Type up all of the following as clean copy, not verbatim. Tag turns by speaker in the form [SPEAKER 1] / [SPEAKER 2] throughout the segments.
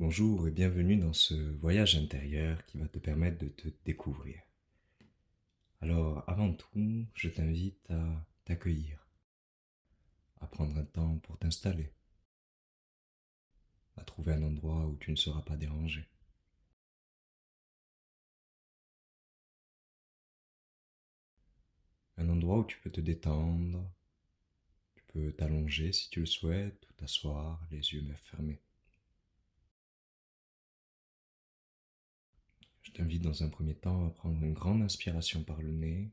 [SPEAKER 1] Bonjour et bienvenue dans ce voyage intérieur qui va te permettre de te découvrir. Alors, avant tout, je t'invite à t'accueillir, à prendre un temps pour t'installer, à trouver un endroit où tu ne seras pas dérangé. Un endroit où tu peux te détendre, tu peux t'allonger si tu le souhaites, ou t'asseoir, les yeux fermés. Je t'invite dans un premier temps à prendre une grande inspiration par le nez,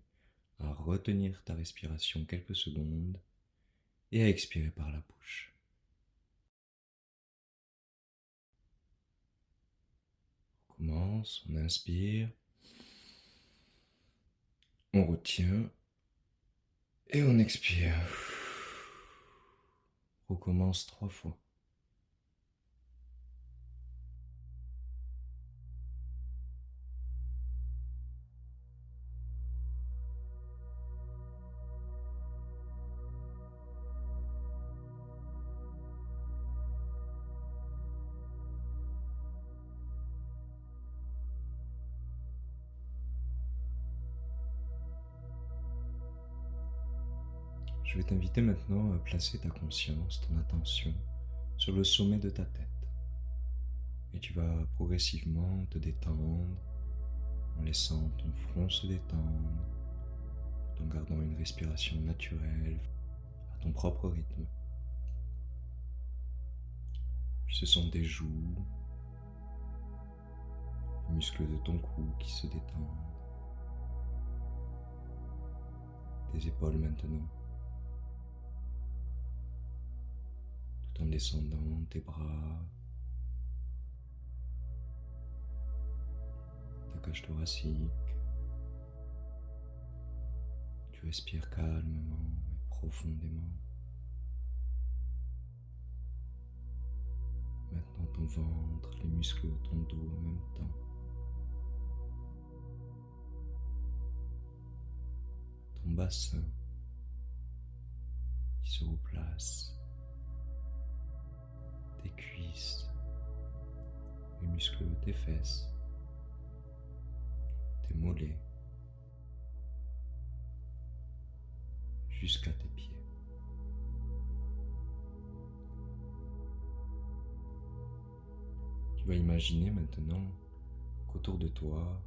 [SPEAKER 1] à retenir ta respiration quelques secondes et à expirer par la bouche. On commence, on inspire, on retient et on expire. Recommence 3 fois. Je vais t'inviter maintenant à placer ta conscience, ton attention sur le sommet de ta tête. Et tu vas progressivement te détendre en laissant ton front se détendre, tout en gardant une respiration naturelle à ton propre rythme. Puis ce sont tes joues, les muscles de ton cou qui se détendent, tes épaules maintenant, tout en descendant tes bras, ta cage thoracique. Tu respires calmement et profondément. Maintenant ton ventre, les muscles de ton dos en même temps. Ton bassin qui se replace. Tes cuisses, les muscles de tes fesses, tes mollets, jusqu'à tes pieds. Tu vas imaginer maintenant qu'autour de toi,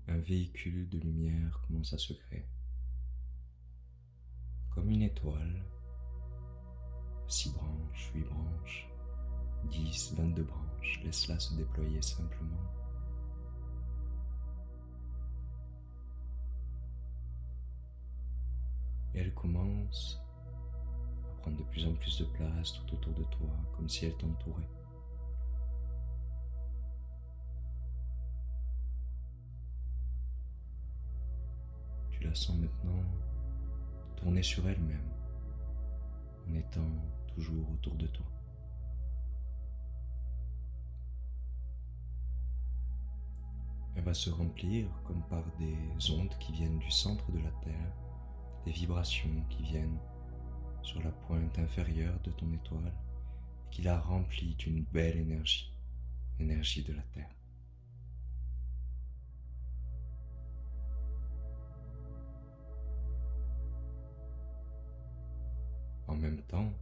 [SPEAKER 1] un véhicule de lumière commence à se créer. Comme une étoile, 6 branches, 8 branches, 10, 22 branches, laisse-la se déployer simplement. Et elle commence à prendre de plus en plus de place tout autour de toi, comme si elle t'entourait. Tu la sens maintenant tourner sur elle-même, en étant toujours autour de toi. Elle va se remplir comme par des ondes qui viennent du centre de la Terre, des vibrations qui viennent sur la pointe inférieure de ton étoile et qui la remplit d'une belle énergie, l'énergie de la Terre. En même temps,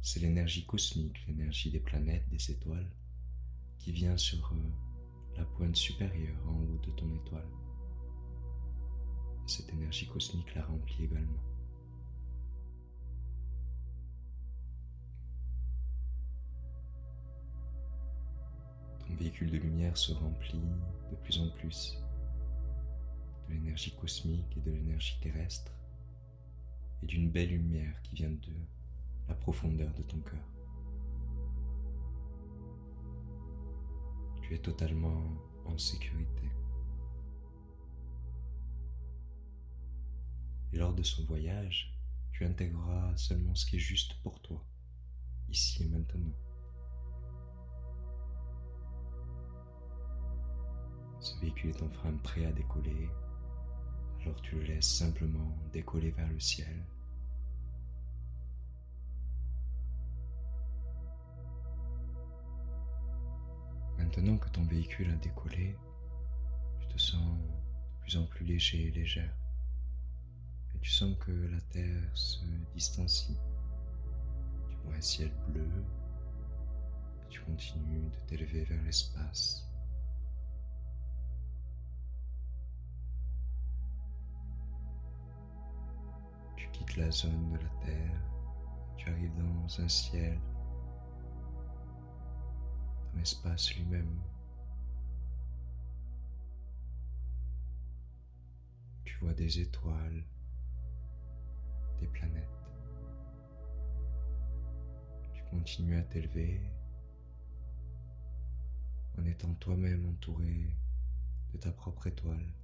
[SPEAKER 1] c'est l'énergie cosmique, l'énergie des planètes, des étoiles, qui vient sur la pointe supérieure en haut de ton étoile. Et cette énergie cosmique la remplit également. Ton véhicule de lumière se remplit de plus en plus de l'énergie cosmique et de l'énergie terrestre et d'une belle lumière qui vient de la profondeur de ton cœur. Tu es totalement en sécurité. Et lors de ce voyage, tu intégreras seulement ce qui est juste pour toi, ici et maintenant. Ce véhicule est enfin prêt à décoller, alors tu le laisses simplement décoller vers le ciel. Maintenant que ton véhicule a décollé, tu te sens de plus en plus léger et légère. Et tu sens que la Terre se distancie. Tu vois un ciel bleu et tu continues de t'élever vers l'espace. Tu quittes la zone de la Terre, tu arrives dans un ciel, dans l'espace lui-même. Tu vois des étoiles, des planètes. Tu continues à t'élever en étant toi-même entouré de ta propre étoile.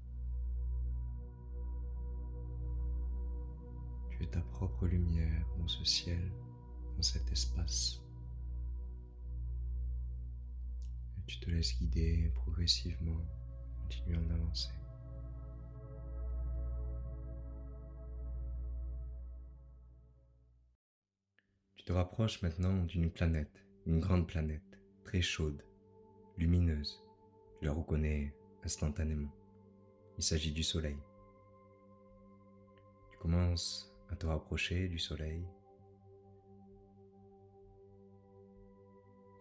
[SPEAKER 1] Tu es ta propre lumière dans ce ciel, dans cet espace. Et tu te laisses guider progressivement, continuant d'avancer. Tu te rapproches maintenant d'une planète, une grande planète, très chaude, lumineuse. Tu la reconnais instantanément. Il s'agit du Soleil. Tu commences à te rapprocher du Soleil.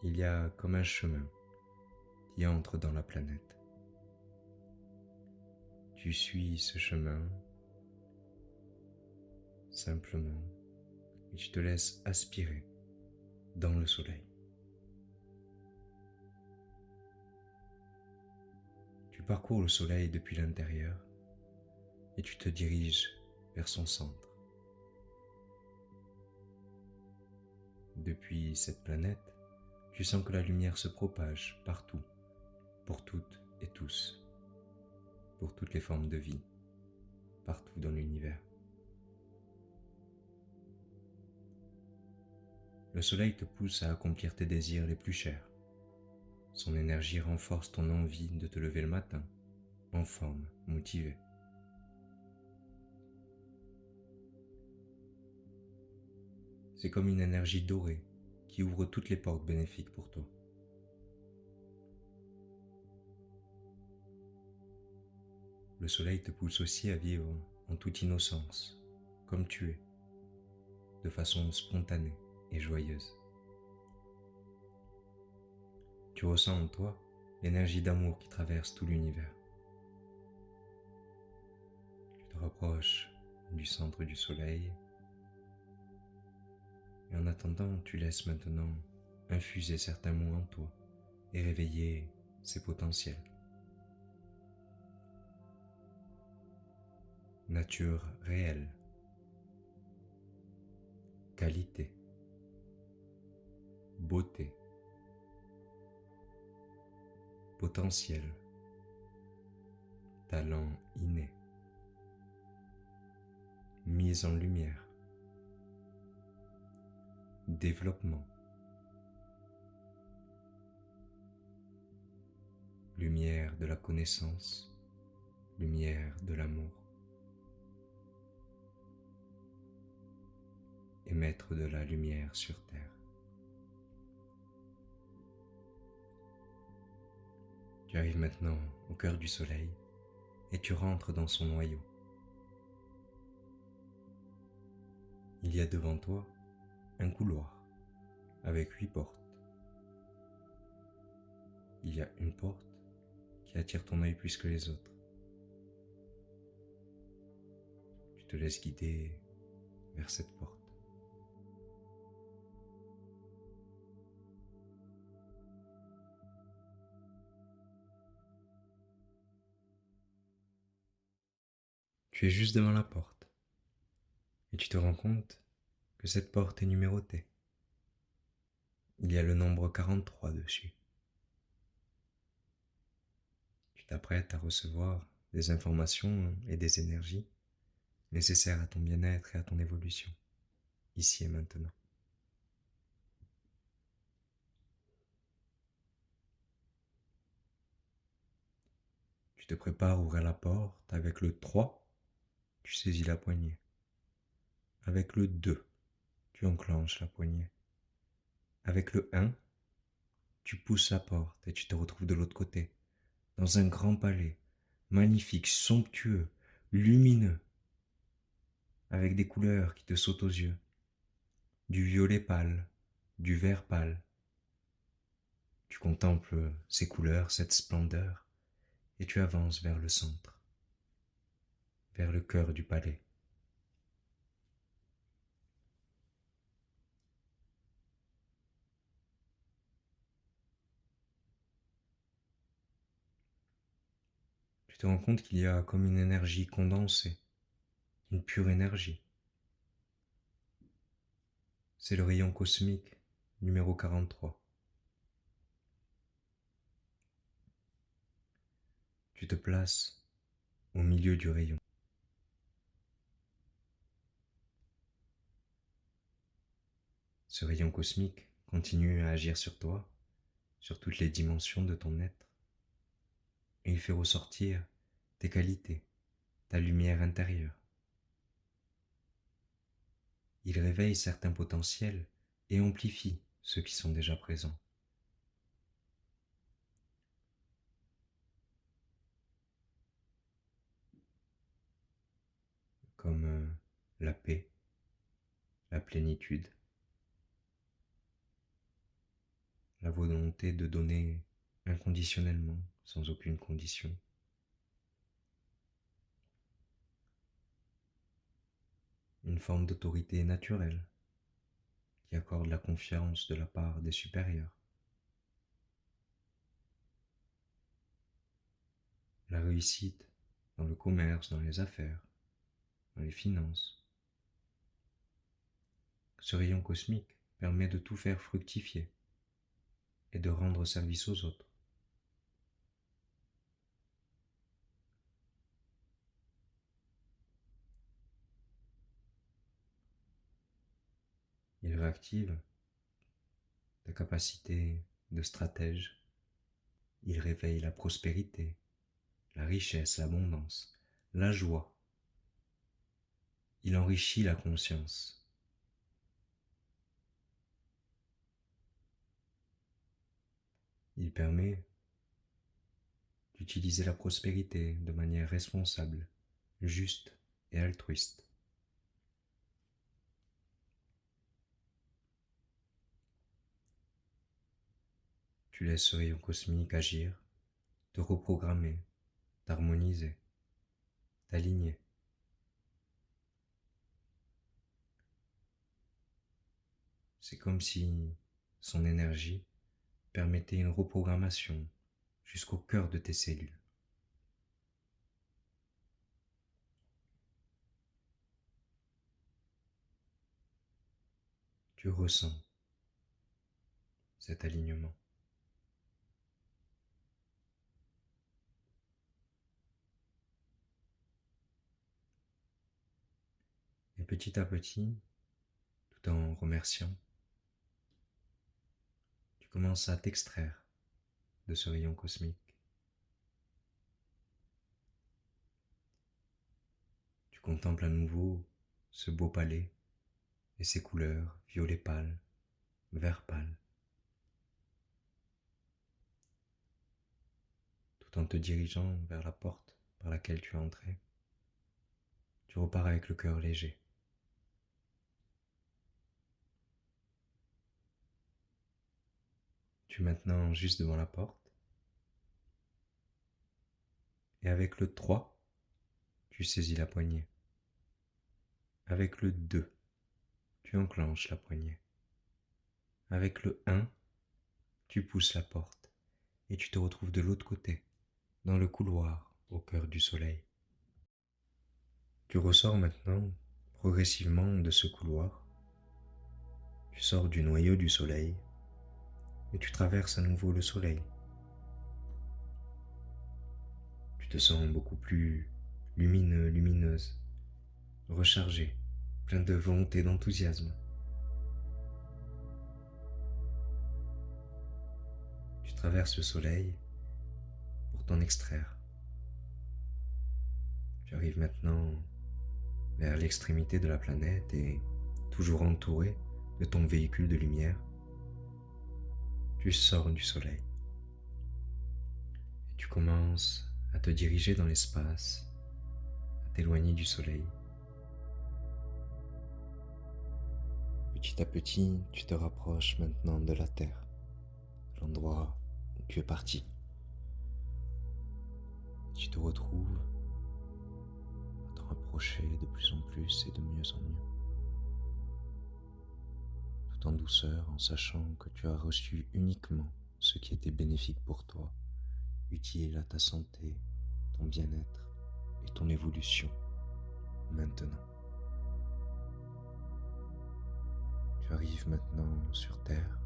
[SPEAKER 1] Il y a comme un chemin qui entre dans la planète. Tu suis ce chemin simplement et tu te laisses aspirer dans le Soleil. Tu parcours le Soleil depuis l'intérieur et tu te diriges vers son centre. Depuis cette planète, tu sens que la lumière se propage partout, pour toutes et tous, pour toutes les formes de vie, partout dans l'univers. Le Soleil te pousse à accomplir tes désirs les plus chers. Son énergie renforce ton envie de te lever le matin, en forme, motivé. C'est comme une énergie dorée qui ouvre toutes les portes bénéfiques pour toi. Le Soleil te pousse aussi à vivre en toute innocence, comme tu es, de façon spontanée et joyeuse. Tu ressens en toi l'énergie d'amour qui traverse tout l'univers. Tu te rapproches du centre du Soleil et en attendant, tu laisses maintenant infuser certains mots en toi et réveiller ses potentiels. Nature réelle, qualité, beauté, potentiel, talent inné, mise en lumière, développement, lumière de la connaissance, lumière de l'amour, émettre de la lumière sur terre. Tu arrives maintenant au cœur du Soleil et tu rentres dans son noyau. Il y a devant toi un couloir avec 8 portes. Il y a une porte qui attire ton œil plus que les autres. Tu te laisses guider vers cette porte. Tu es juste devant la porte et tu te rends compte que cette porte est numérotée. Il y a le nombre 43 dessus. Tu t'apprêtes à recevoir des informations et des énergies nécessaires à ton bien-être et à ton évolution, ici et maintenant. Tu te prépares à ouvrir la porte avec le 3, tu saisis la poignée. Avec le 2, tu enclenches la poignée. Avec le 1, Tu pousses la porte et tu te retrouves de l'autre côté, dans un grand palais, magnifique, somptueux, lumineux, avec des couleurs qui te sautent aux yeux, du violet pâle, du vert pâle. Tu contemples ces couleurs, cette splendeur, et tu avances vers le centre, vers le cœur du palais. Tu te rends compte qu'il y a comme une énergie condensée, une pure énergie. C'est le rayon cosmique numéro 43. Tu te places au milieu du rayon. Ce rayon cosmique continue à agir sur toi, sur toutes les dimensions de ton être, et il fait ressortir tes qualités, ta lumière intérieure. Il réveille certains potentiels et amplifie ceux qui sont déjà présents. Comme la paix, la plénitude, la volonté de donner inconditionnellement, sans aucune condition. Une forme d'autorité naturelle qui accorde la confiance de la part des supérieurs. La réussite dans le commerce, dans les affaires, dans les finances. Ce rayon cosmique permet de tout faire fructifier et de rendre service aux autres. Il réactive ta capacité de stratège. Il réveille la prospérité, la richesse, l'abondance, la joie. Il enrichit la conscience. Il permet d'utiliser la prospérité de manière responsable, juste et altruiste. Tu laisses ce rayon cosmique agir, te reprogrammer, t'harmoniser, t'aligner. C'est comme si son énergie permettait une reprogrammation jusqu'au cœur de tes cellules. Tu ressens cet alignement. Et petit à petit, tout en remerciant, tu commences à t'extraire de ce rayon cosmique. Tu contemples à nouveau ce beau palais et ses couleurs violet pâle, vert pâle, tout en te dirigeant vers la porte par laquelle tu es entré. Tu repars avec le cœur léger. Tu es maintenant juste devant la porte. Et avec le 3, tu saisis la poignée. Avec le 2, tu enclenches la poignée. Avec le 1, tu pousses la porte et tu te retrouves de l'autre côté, dans le couloir, au cœur du soleil. Tu ressors maintenant progressivement de ce couloir. Tu sors du noyau du soleil et tu traverses à nouveau le soleil. Tu te sens beaucoup plus lumineux, lumineuse, rechargé, plein de volonté, d'enthousiasme. Tu traverses le soleil pour t'en extraire. Tu arrives maintenant vers l'extrémité de la planète et, toujours entouré de ton véhicule de lumière, Tu sors du soleil et tu commences à te diriger dans l'espace, à t'éloigner du soleil. Petit à petit, tu te rapproches maintenant de la Terre, de l'endroit où tu es parti. Tu te retrouves à te rapprocher de plus en plus et de mieux en mieux, tout en douceur, en sachant que tu as reçu uniquement ce qui était bénéfique pour toi, utile à ta santé, ton bien-être et ton évolution maintenant. Tu arrives maintenant sur Terre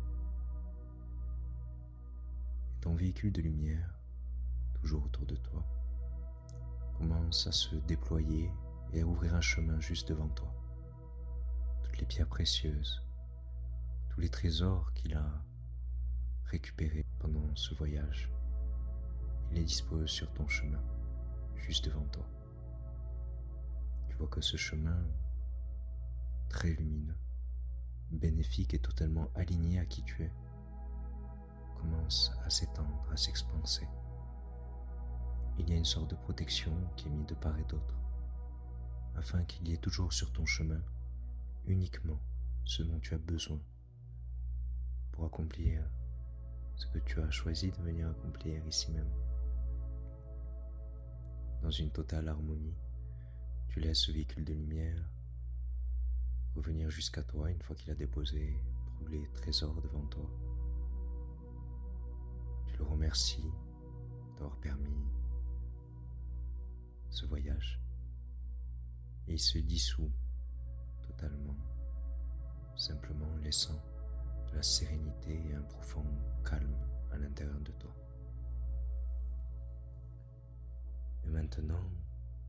[SPEAKER 1] et ton véhicule de lumière, toujours autour de toi, commence à se déployer et à ouvrir un chemin juste devant toi. Toutes les pierres précieuses, tous les trésors qu'il a récupérés pendant ce voyage, il les dispose sur ton chemin, juste devant toi. Tu vois que ce chemin, très lumineux, bénéfique et totalement aligné à qui tu es, commence à s'étendre, à s'expanser. Il y a une sorte de protection qui est mise de part et d'autre, afin qu'il y ait toujours sur ton chemin uniquement ce dont tu as besoin pour accomplir ce que tu as choisi de venir accomplir ici même. Dans une totale harmonie, tu laisses ce véhicule de lumière revenir jusqu'à toi une fois qu'il a déposé tous les trésors devant toi. Tu le remercies d'avoir permis ce voyage et il se dissout totalement, simplement laissant de la sérénité et un profond calme à l'intérieur de toi. Et maintenant,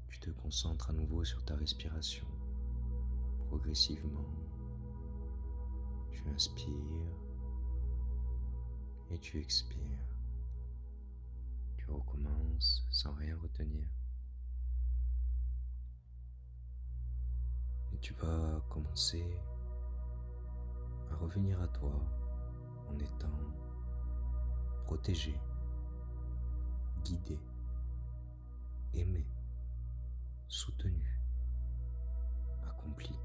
[SPEAKER 1] tu te concentres à nouveau sur ta respiration. Progressivement, tu inspires et tu expires. Tu recommences sans rien retenir. Et tu vas commencer à revenir à toi en étant protégé, guidé, aimé, soutenu, accompli,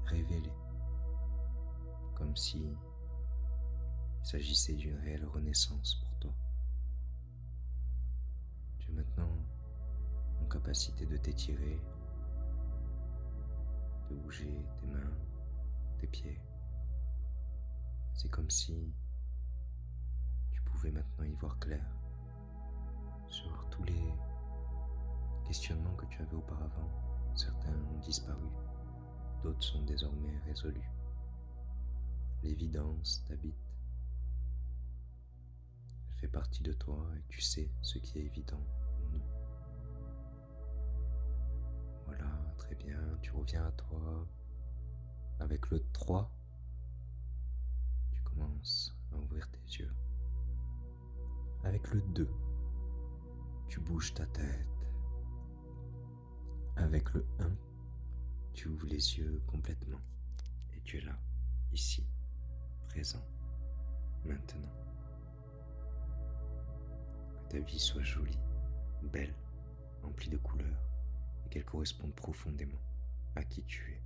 [SPEAKER 1] révélé, comme si il s'agissait d'une réelle renaissance pour toi. Tu es maintenant en capacité de t'étirer, de bouger tes mains, tes pieds. C'est comme si tu pouvais maintenant y voir clair sur tous les questionnements que tu avais auparavant. Certains ont disparu, d'autres sont désormais résolus. L'évidence t'habite. Elle fait partie de toi et tu sais ce qui est évident ou non. Voilà, très bien, tu reviens à toi. Avec le 3, tu commences à ouvrir tes yeux. Avec le 2, tu bouges ta tête. Avec le 1, tu ouvres les yeux complètement et tu es là, ici, présent, maintenant. Que ta vie soit jolie, belle, remplie de couleurs et qu'elle corresponde profondément à qui tu es.